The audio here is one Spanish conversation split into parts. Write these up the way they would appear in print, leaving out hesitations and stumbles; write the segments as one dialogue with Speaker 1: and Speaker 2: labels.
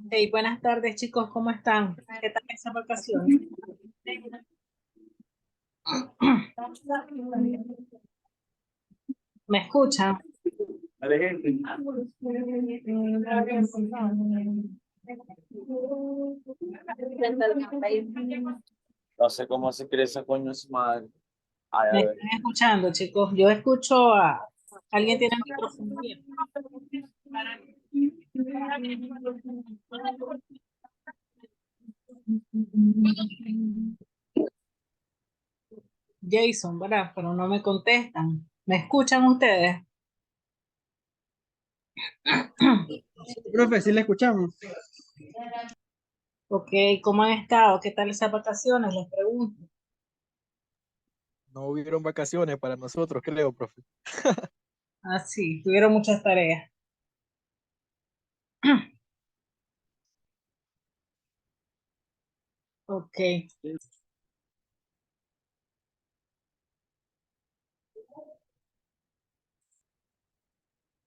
Speaker 1: Hey, buenas tardes, chicos, ¿cómo están? ¿Qué tal esa vacación? ¿Me escuchan?
Speaker 2: No sé cómo se quiere esa coño su madre. Ay, a
Speaker 1: ¿Me
Speaker 2: ver.
Speaker 1: están escuchando, chicos? Yo escucho a... ¿Alguien tiene el micrófono abierto? Jason, ¿verdad? Pero no me contestan. ¿Me escuchan ustedes?
Speaker 3: Profe, sí le escuchamos.
Speaker 1: Ok, ¿cómo han estado? ¿Qué tal esas vacaciones? Les pregunto.
Speaker 3: No hubieron vacaciones para nosotros, creo, profe.
Speaker 1: Ah, sí, tuvieron muchas tareas. Ok,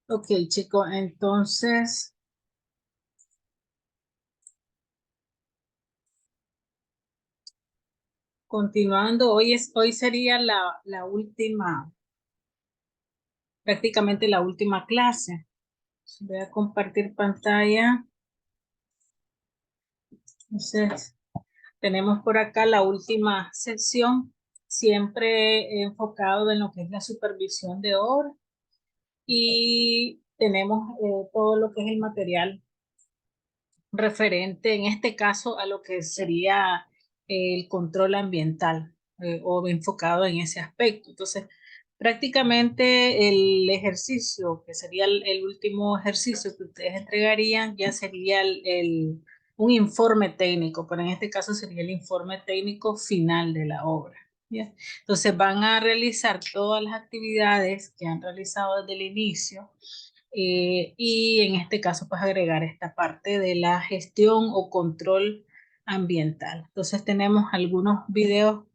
Speaker 1: ok, chicos, entonces, continuando, hoy sería la última, prácticamente la última clase. Voy a compartir pantalla. Entonces, tenemos por acá la última sección, siempre enfocado en lo que es la supervisión de obra y tenemos todo lo que es el material referente, en este caso, a lo que sería el control ambiental o enfocado en ese aspecto. Entonces, prácticamente el ejercicio, que sería el último ejercicio que ustedes entregarían, ya sería un informe técnico, pero en este caso sería el informe técnico final de la obra. ¿Ya? Entonces van a realizar todas las actividades que han realizado desde el inicio y en este caso pues agregar esta parte de la gestión o control ambiental. Entonces tenemos algunos videos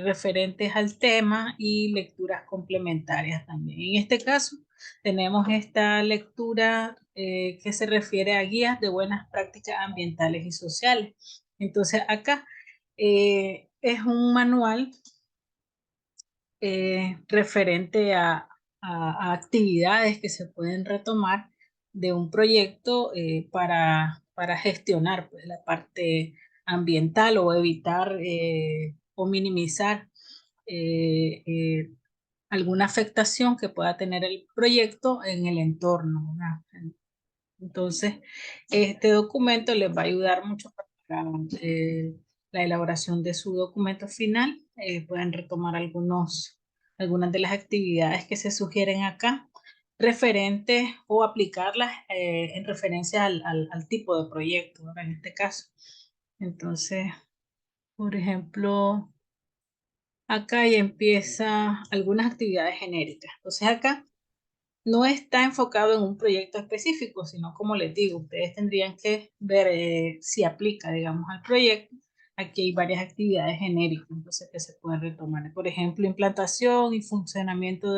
Speaker 1: referentes al tema y lecturas complementarias también. En este caso, tenemos esta lectura que se refiere a guías de buenas prácticas ambientales y sociales. Entonces, acá es un manual referente a actividades que se pueden retomar de un proyecto para gestionar pues, la parte ambiental o evitar o minimizar eh, eh, alguna afectación que pueda tener el proyecto en el entorno, ¿verdad? Entonces, este documento les va a ayudar mucho para la elaboración de su documento final. Pueden retomar algunas de las actividades que se sugieren acá, referentes o aplicarlas en referencia al tipo de proyecto, ¿verdad? En este caso. Entonces, por ejemplo, acá ya empieza algunas actividades genéricas. Entonces, acá no está enfocado en un proyecto específico, sino como les digo, ustedes tendrían que ver si aplica, digamos, al proyecto. Aquí hay varias actividades genéricas, entonces que se pueden retomar. Por ejemplo, implantación y funcionamiento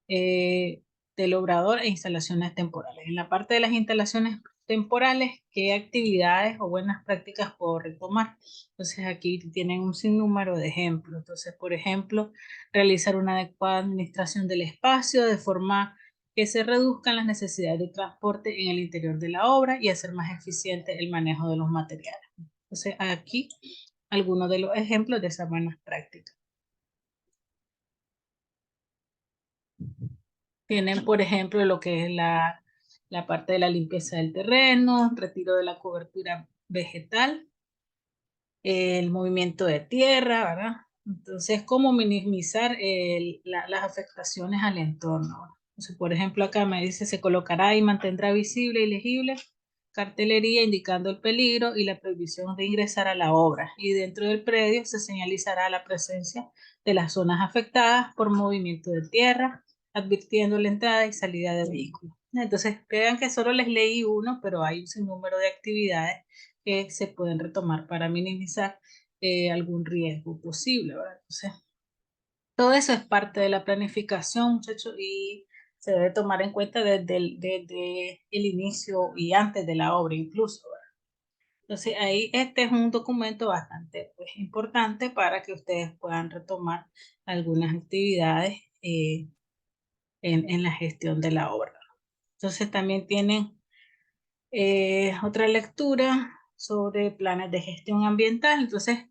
Speaker 1: eh, del obrador e instalaciones temporales. En la parte de las instalaciones temporales, ¿qué actividades o buenas prácticas puedo retomar? Entonces aquí tienen un sinnúmero de ejemplos. Entonces, por ejemplo, realizar una adecuada administración del espacio de forma que se reduzcan las necesidades de transporte en el interior de la obra y hacer más eficiente el manejo de los materiales. Entonces, aquí algunos de los ejemplos de esas buenas prácticas. Tienen, por ejemplo, lo que es la parte de la limpieza del terreno, retiro de la cobertura vegetal, el movimiento de tierra, ¿verdad? Entonces, cómo minimizar las afectaciones al entorno. Entonces, por ejemplo, acá me dice, se colocará y mantendrá visible y legible cartelería indicando el peligro y la prohibición de ingresar a la obra. Y dentro del predio se señalizará la presencia de las zonas afectadas por movimiento de tierra, advirtiendo la entrada y salida de vehículos. Entonces, vean que solo les leí uno, pero hay un sinnúmero de actividades que se pueden retomar para minimizar algún riesgo posible, ¿verdad? Entonces, todo eso es parte de la planificación, muchachos, y se debe tomar en cuenta desde el inicio y antes de la obra incluso, ¿verdad? Entonces, ahí este es un documento bastante pues, importante para que ustedes puedan retomar algunas actividades en la gestión de la obra. Entonces, también tienen otra lectura sobre planes de gestión ambiental. Entonces,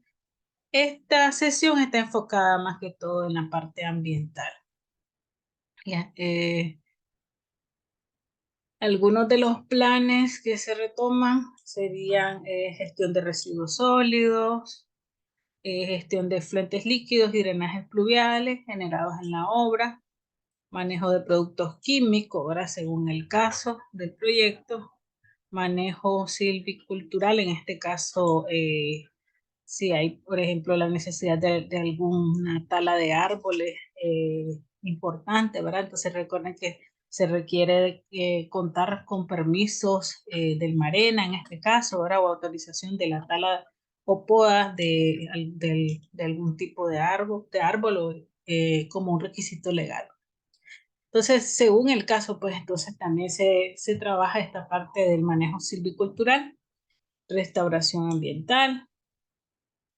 Speaker 1: esta sesión está enfocada más que todo en la parte ambiental. ¿Ya? Algunos de los planes que se retoman serían gestión de residuos sólidos, gestión de efluentes líquidos y drenajes pluviales generados en la obra, manejo de productos químicos, ahora según el caso del proyecto, manejo silvicultural, en este caso, si hay, por ejemplo, la necesidad de alguna tala de árboles importante, ¿verdad? Entonces recuerden que se requiere contar con permisos del Marena, en este caso, ¿verdad? O autorización de la tala o poda de algún tipo de árbol o, como un requisito legal. Entonces, según el caso, pues entonces también se trabaja esta parte del manejo silvicultural, restauración ambiental,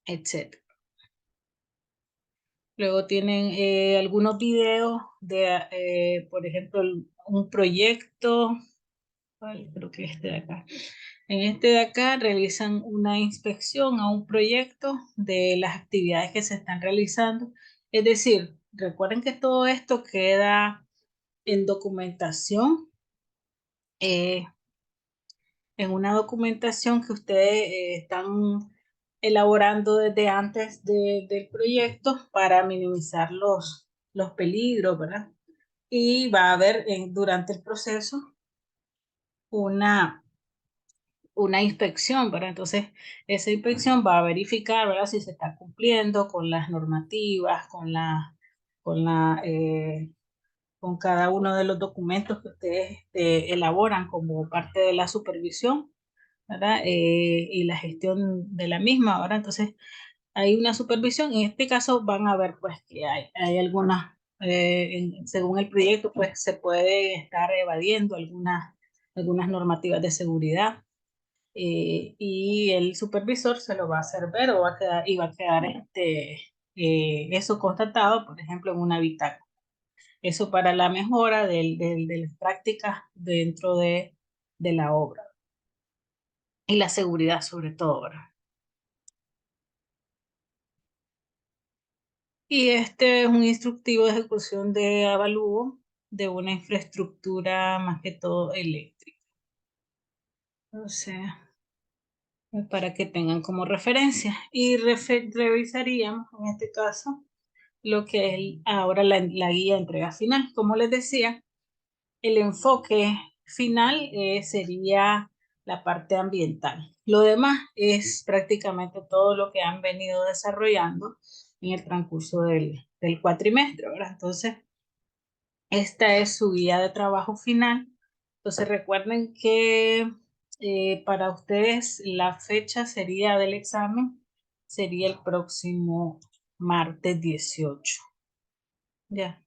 Speaker 1: etc. Luego tienen algunos videos de, por ejemplo, un proyecto, creo que este de acá. En este de acá realizan una inspección a un proyecto de las actividades que se están realizando. Es decir, recuerden que todo esto queda en documentación, en una documentación que ustedes están elaborando desde antes del proyecto para minimizar los peligros, ¿verdad? Y va a haber durante el proceso una, una inspección, ¿verdad? Entonces, esa inspección va a verificar, ¿verdad? Si se está cumpliendo con las normativas, con con cada uno de los documentos que ustedes elaboran como parte de la supervisión, ¿verdad? Y la gestión de la misma, ¿verdad? Entonces, hay una supervisión. En este caso van a ver, pues, que hay algunas, según el proyecto, pues, se puede estar evadiendo algunas normativas de seguridad. Y el supervisor se lo va a hacer ver o va a quedar eso constatado, por ejemplo, en una bitácora. Eso para la mejora de las prácticas dentro de la obra y la seguridad sobre todo, ¿verdad? Y este es un instructivo de ejecución de avalúo de una infraestructura más que todo eléctrica. O sea, para que tengan como referencia. Y revisaríamos en este caso lo que es ahora la guía de entrega final. Como les decía, el enfoque final sería la parte ambiental. Lo demás es prácticamente todo lo que han venido desarrollando en el transcurso del cuatrimestre, ¿verdad? Entonces, esta es su guía de trabajo final. Entonces, recuerden que para ustedes la fecha sería del examen, sería el próximo martes 18, ya,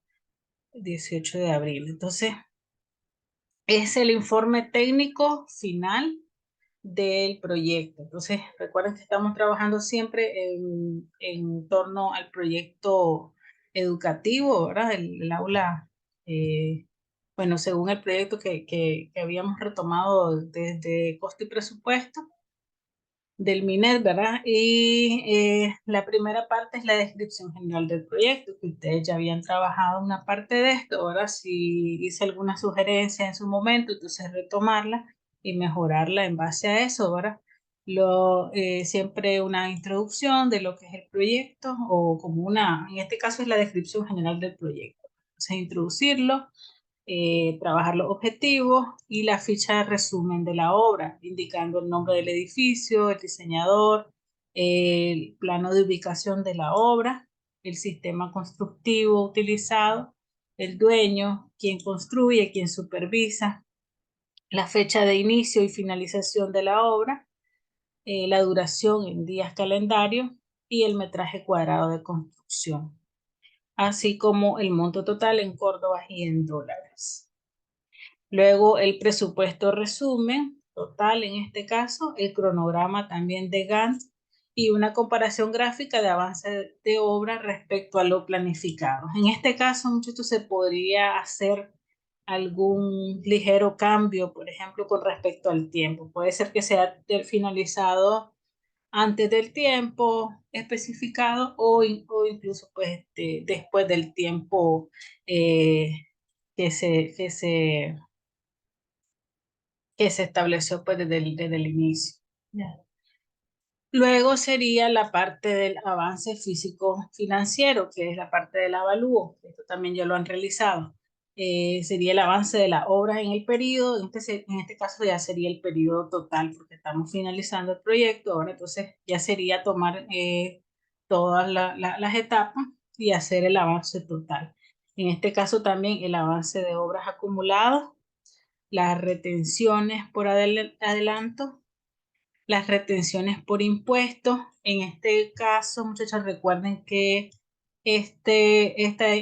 Speaker 1: 18 de abril. Entonces, es el informe técnico final del proyecto. Entonces, recuerden que estamos trabajando siempre en torno al proyecto educativo, ¿verdad? El aula, bueno, según el proyecto que habíamos retomado desde costo y presupuesto del MINED, ¿verdad? Y la primera parte es la descripción general del proyecto, que ustedes ya habían trabajado una parte de esto, ¿verdad? Si hice alguna sugerencia en su momento, entonces retomarla y mejorarla en base a eso, ¿verdad? Siempre una introducción de lo que es el proyecto o como en este caso es la descripción general del proyecto. Entonces, introducirlo, trabajar los objetivos y la ficha de resumen de la obra, indicando el nombre del edificio, el diseñador, el plano de ubicación de la obra, el sistema constructivo utilizado, el dueño, quien construye, quien supervisa, la fecha de inicio y finalización de la obra, la duración en días calendario y el metraje cuadrado de construcción, así como el monto total en córdobas y en dólares. Luego el presupuesto resumen total, en este caso, el cronograma también de Gantt y una comparación gráfica de avance de obra respecto a lo planificado. En este caso, muchachos, se podría hacer algún ligero cambio, por ejemplo, con respecto al tiempo. Puede ser que sea finalizado antes del tiempo especificado o incluso pues, después del tiempo eh, que se estableció pues, desde el inicio. Ya. Luego sería la parte del avance físico-financiero, que es la parte del avalúo. Esto también ya lo han realizado. Sería el avance de las obras en el periodo. En este caso ya sería el periodo total, porque estamos finalizando el proyecto. Ahora entonces ya sería tomar todas las etapas y hacer el avance total. En este caso también el avance de obras acumuladas, las retenciones por adelanto, las retenciones por impuestos. En este caso, muchachos, recuerden que este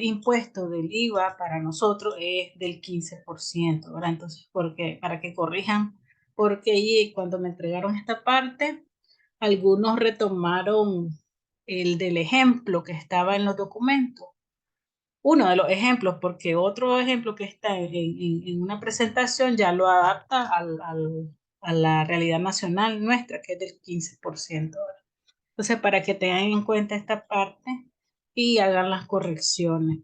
Speaker 1: impuesto del IVA para nosotros es del 15%, ¿verdad? Entonces, para que corrijan, porque allí cuando me entregaron esta parte, algunos retomaron el del ejemplo que estaba en los documentos. Uno de los ejemplos, porque otro ejemplo que está en una presentación ya lo adapta a la realidad nacional nuestra, que es del 15%. Entonces, para que tengan en cuenta esta parte y hagan las correcciones.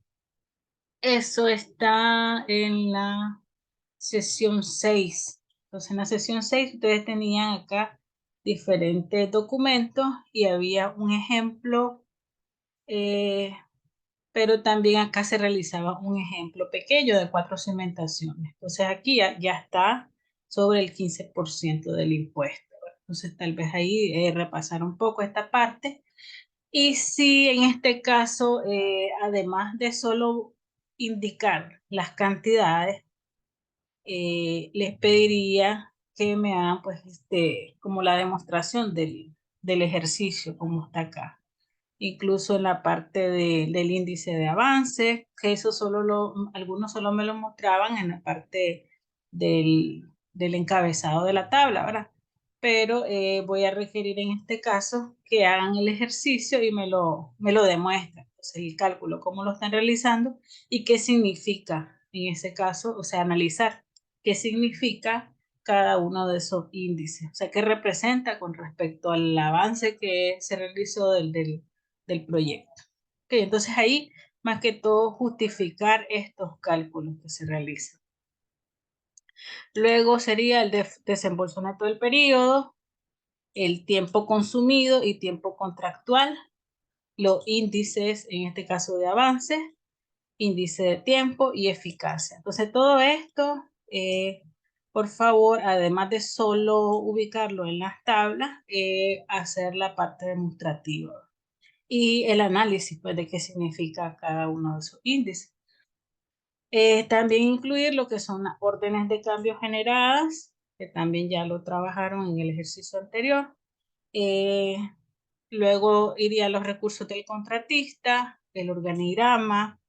Speaker 1: Eso está en la sesión 6. Entonces, en la sesión 6 ustedes tenían acá diferentes documentos y había un ejemplo, pero también acá se realizaba un ejemplo pequeño de 4 cimentaciones. Entonces aquí ya está sobre el 15% del impuesto. Entonces tal vez ahí repasar un poco esta parte. Y si en este caso, además de solo indicar las cantidades, les pediría que me hagan pues como la demostración del ejercicio como está acá, incluso en la parte del índice de avance, que eso algunos solo me lo mostraban en la parte del encabezado de la tabla, ¿verdad? Pero voy a requerir en este caso que hagan el ejercicio y me lo demuestren, entonces el cálculo, cómo lo están realizando y qué significa en ese caso, o sea, analizar qué significa cada uno de esos índices, o sea, qué representa con respecto al avance que se realizó del proyecto. Ok, entonces ahí, más que todo, justificar estos cálculos que se realizan. Luego sería el desembolso neto del periodo, el tiempo consumido y tiempo contractual, los índices, en este caso de avance, índice de tiempo y eficacia. Entonces todo esto, por favor, además de solo ubicarlo en las tablas, hacer la parte demostrativa y el análisis pues, de qué significa cada uno de esos índices. También incluir lo que son las órdenes de cambio generadas, que también ya lo trabajaron en el ejercicio anterior. Luego iría los recursos del contratista, el organigrama,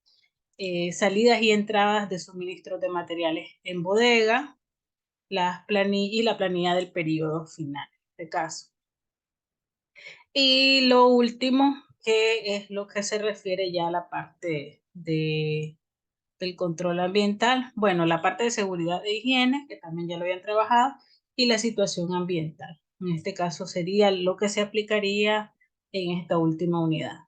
Speaker 1: salidas y entradas de suministros de materiales en bodega, la planilla del periodo final, en este caso. Y lo último, que es lo que se refiere ya a la parte del control ambiental. Bueno, la parte de seguridad e higiene, que también ya lo habían trabajado, y la situación ambiental. En este caso sería lo que se aplicaría en esta última unidad.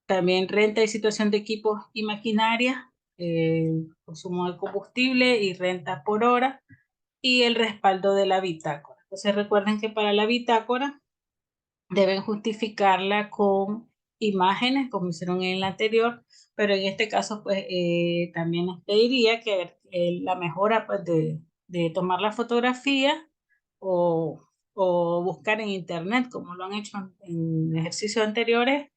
Speaker 1: También renta y situación de equipos y maquinaria, consumo de combustible y renta por hora, y el respaldo de la bitácora. Entonces recuerden que para la bitácora deben justificarla con imágenes, como hicieron en la anterior, pero en este caso, pues también les pediría que la mejora pues, de tomar la fotografía o, o buscar en internet, como lo han hecho en ejercicios anteriores,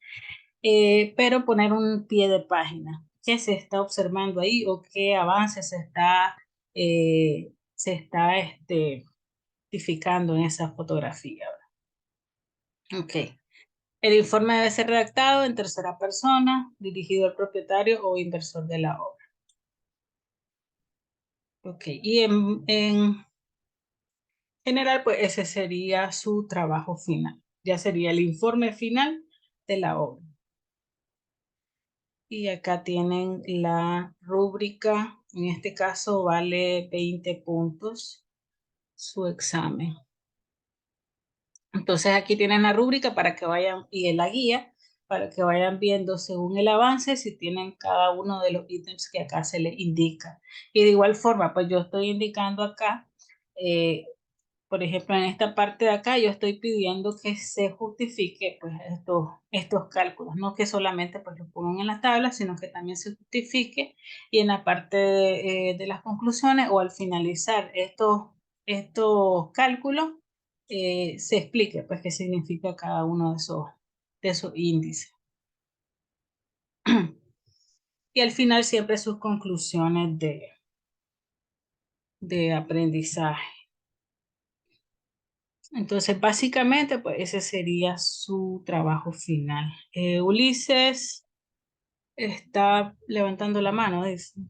Speaker 1: pero poner un pie de página. ¿Qué se está observando ahí o qué avance se está justificando en esa fotografía. Ok. El informe debe ser redactado en tercera persona, dirigido al propietario o inversor de la obra. Ok. Y en general, pues ese sería su trabajo final. Ya sería el informe final de la obra. Y acá tienen la rúbrica. En este caso vale 20 puntos su examen. Entonces aquí tienen la rúbrica para que vayan, y la guía, para que vayan viendo según el avance si tienen cada uno de los ítems que acá se les indica. Y de igual forma, pues yo estoy indicando acá, por ejemplo, en esta parte de acá yo estoy pidiendo que se justifique pues estos cálculos, no que solamente pues lo pongan en las tablas, sino que también se justifique y en la parte de las conclusiones o al finalizar estos cálculos se explique pues qué significa cada uno de esos índices. Y al final siempre sus conclusiones de aprendizaje. Entonces, básicamente, pues ese sería su trabajo final. Ulises está levantando la mano, dice.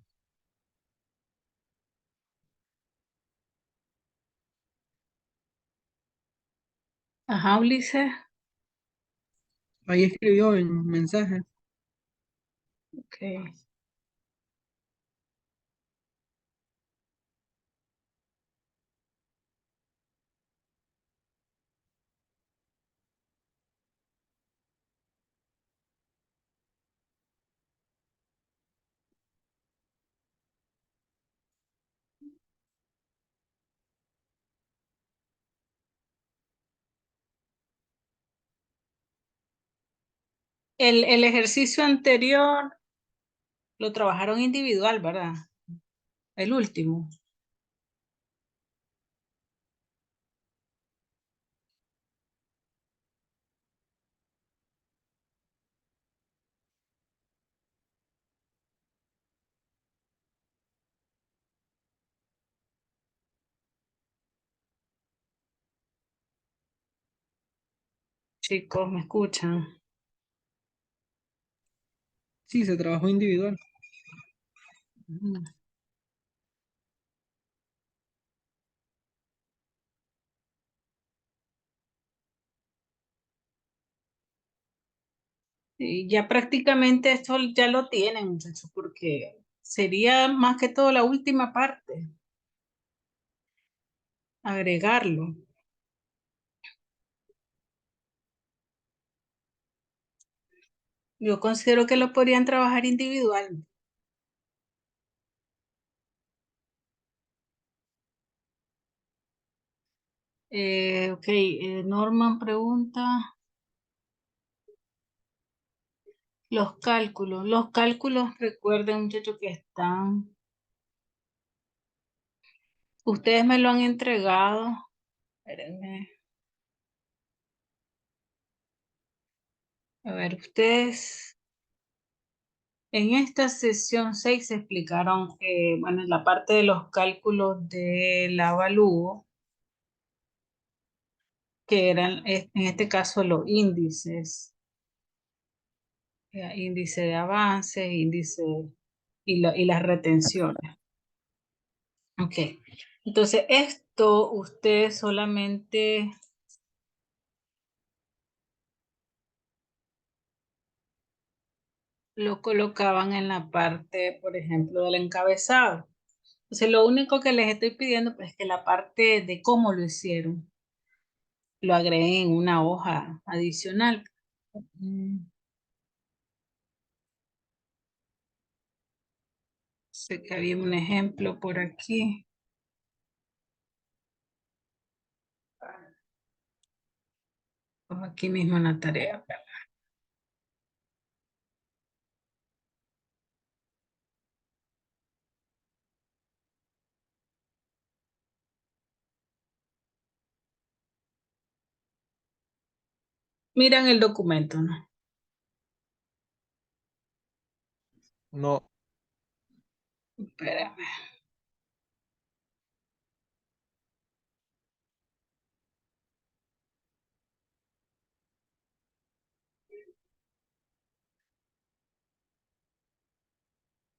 Speaker 1: Ajá, Ulises.
Speaker 4: Ahí escribió el mensaje.
Speaker 1: Ok. El ejercicio anterior lo trabajaron individual, ¿verdad? El último. Chicos, ¿me escuchan?
Speaker 4: Sí, se trabajó individual.
Speaker 1: Ujú. Y ya prácticamente esto ya lo tienen, muchachos, porque sería más que todo la última parte, agregarlo. Yo considero que lo podrían trabajar individual. Ok, Norman pregunta, los cálculos. Los cálculos, recuerden, muchachos, que están, ustedes me lo han entregado. Espérenme. A ver, ustedes en esta sesión 6 se explicaron, bueno, la parte de los cálculos del avalúo, que eran en este caso los índices, índice de avance, índice y las retenciones. Ok, entonces esto ustedes solamente lo colocaban en la parte, por ejemplo, del encabezado. Entonces lo único que les estoy pidiendo pues, es que la parte de cómo lo hicieron, lo agreguen en una hoja adicional. Mm, Sé que había un ejemplo por aquí. Aquí mismo en la tarea. Miran el documento, ¿no?
Speaker 3: No,
Speaker 1: Espérame.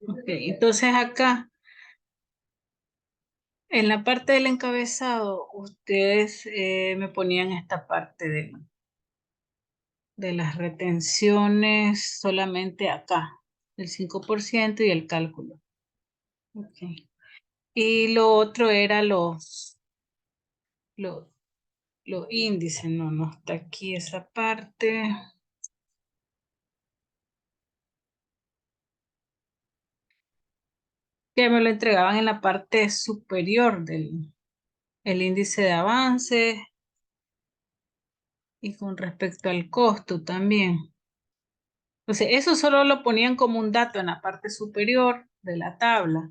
Speaker 1: Ok, entonces acá, en la parte del encabezado, ustedes me ponían esta parte de las retenciones solamente acá, el 5% y el cálculo. Ok. Y lo otro era los, los índices, no, no está aquí esa parte. Que me lo entregaban en la parte superior del el índice de avance y con respecto al costo también. Entonces, eso solo lo ponían como un dato en la parte superior de la tabla,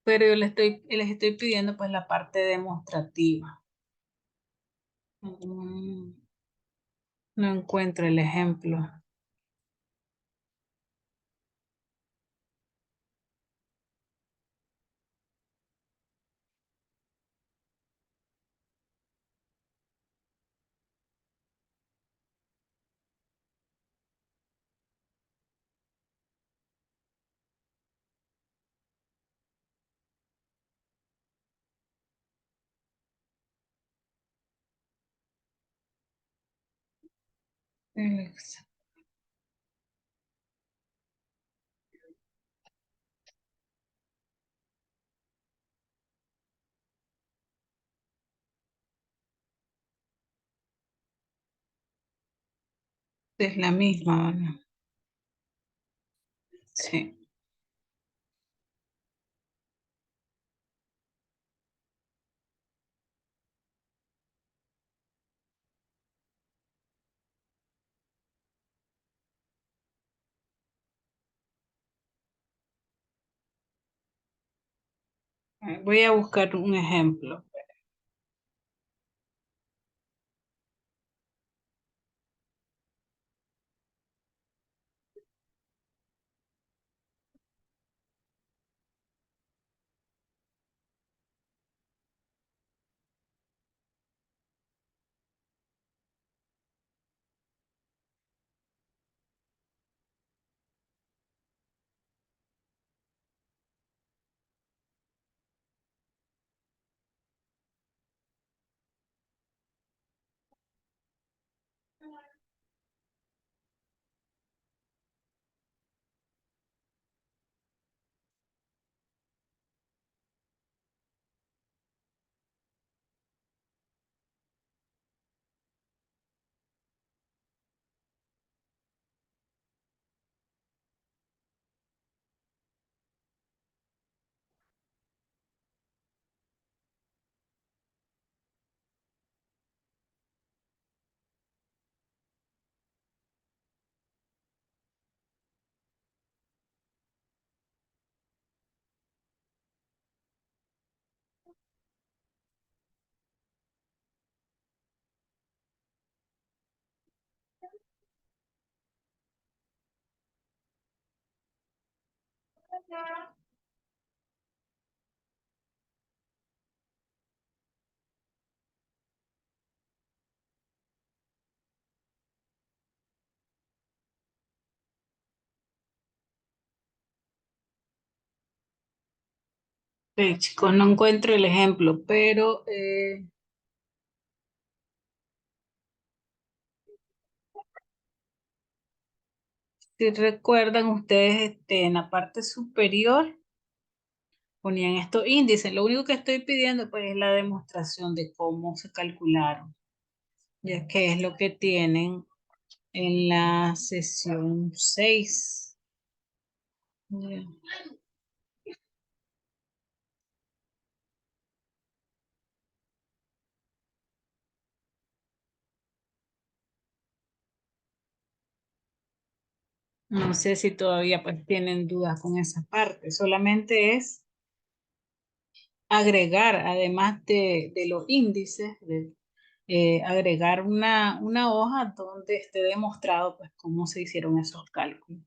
Speaker 1: pero yo les estoy pidiendo pues la parte demostrativa. Mm, No encuentro el ejemplo. Es es la misma, ¿no? Sí. Voy a buscar un ejemplo. Chicos, no encuentro el ejemplo, pero si recuerdan ustedes, en la parte superior ponían estos índices. Lo único que estoy pidiendo pues es la demostración de cómo se calcularon, ya que es lo que tienen en la sesión 6. Ya. No sé si todavía pues tienen dudas con esa parte. Solamente es agregar, además de los índices, agregar una hoja donde esté demostrado pues cómo se hicieron esos cálculos.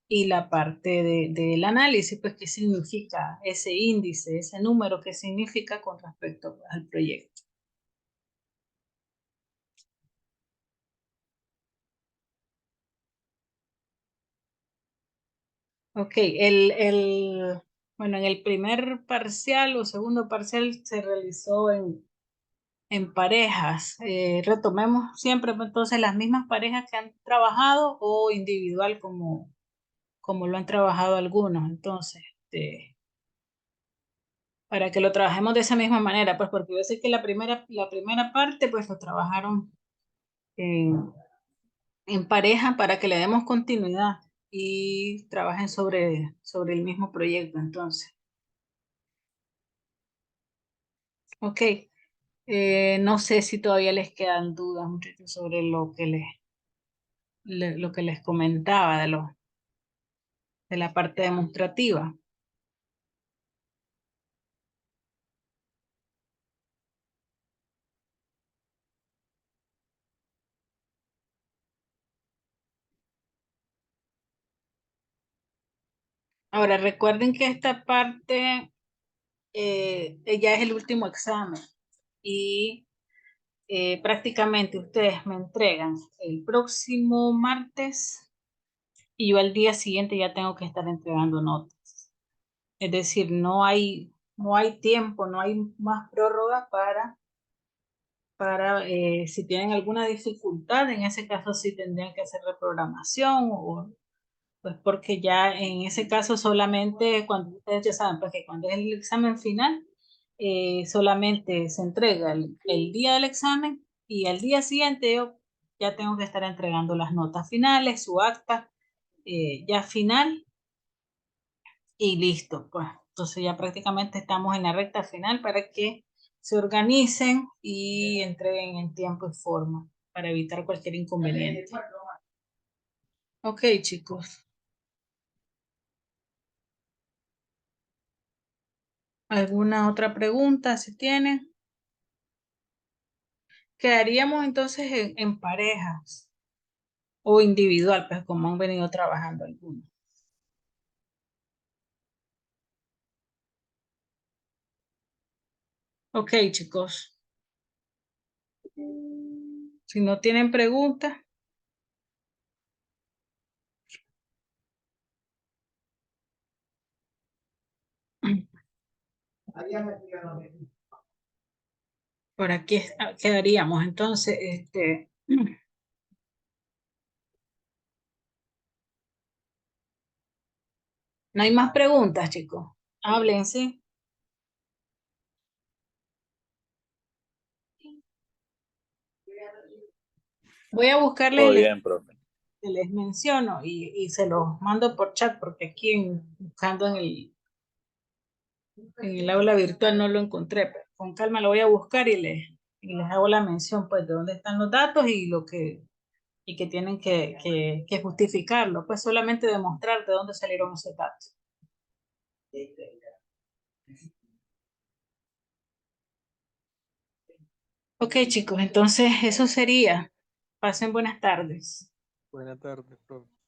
Speaker 1: Y la parte del análisis, pues qué significa ese índice, ese número, qué significa con respecto pues, al proyecto. Ok, bueno, en el primer parcial o segundo parcial se realizó en parejas. Retomemos siempre pues, entonces las mismas parejas que han trabajado o individual como lo han trabajado algunos. Entonces, para que lo trabajemos de esa misma manera, pues porque yo sé que la primera parte pues lo trabajaron en pareja para que le demos continuidad y trabajen sobre el mismo proyecto. Entonces, ok. No sé si todavía les quedan dudas, muchachos, sobre lo que les comentaba de la parte demostrativa. Ahora, recuerden que esta parte ya es el último examen y prácticamente ustedes me entregan el próximo martes y yo al día siguiente ya tengo que estar entregando notas. Es decir, no hay tiempo, no hay más prórroga para si tienen alguna dificultad, en ese caso sí tendrían que hacer reprogramación o pues porque ya en ese caso solamente cuando ustedes ya saben, pues que cuando es el examen final, solamente se entrega el día del examen y al día siguiente yo ya tengo que estar entregando las notas finales, su acta ya final y listo, pues. Entonces ya prácticamente estamos en la recta final para que se organicen y entreguen en tiempo y forma para evitar cualquier inconveniente. Ok, chicos. ¿Alguna otra pregunta si tienen? Quedaríamos entonces en parejas o individual, pues como han venido trabajando algunos. Ok, chicos. Si no tienen preguntas. Por aquí quedaríamos. Entonces, no hay más preguntas, chicos. Hablen, sí. Voy a buscarles
Speaker 2: Todo
Speaker 1: el
Speaker 2: bien, profe.
Speaker 1: que les menciono y se los mando por chat porque aquí buscando en el aula virtual no lo encontré, pero con calma lo voy a buscar y les hago la mención pues de dónde están los datos y que tienen que justificarlo, pues solamente demostrar de dónde salieron esos datos. Ok, chicos, entonces eso sería. Pasen buenas tardes.
Speaker 3: Buenas tardes, profe.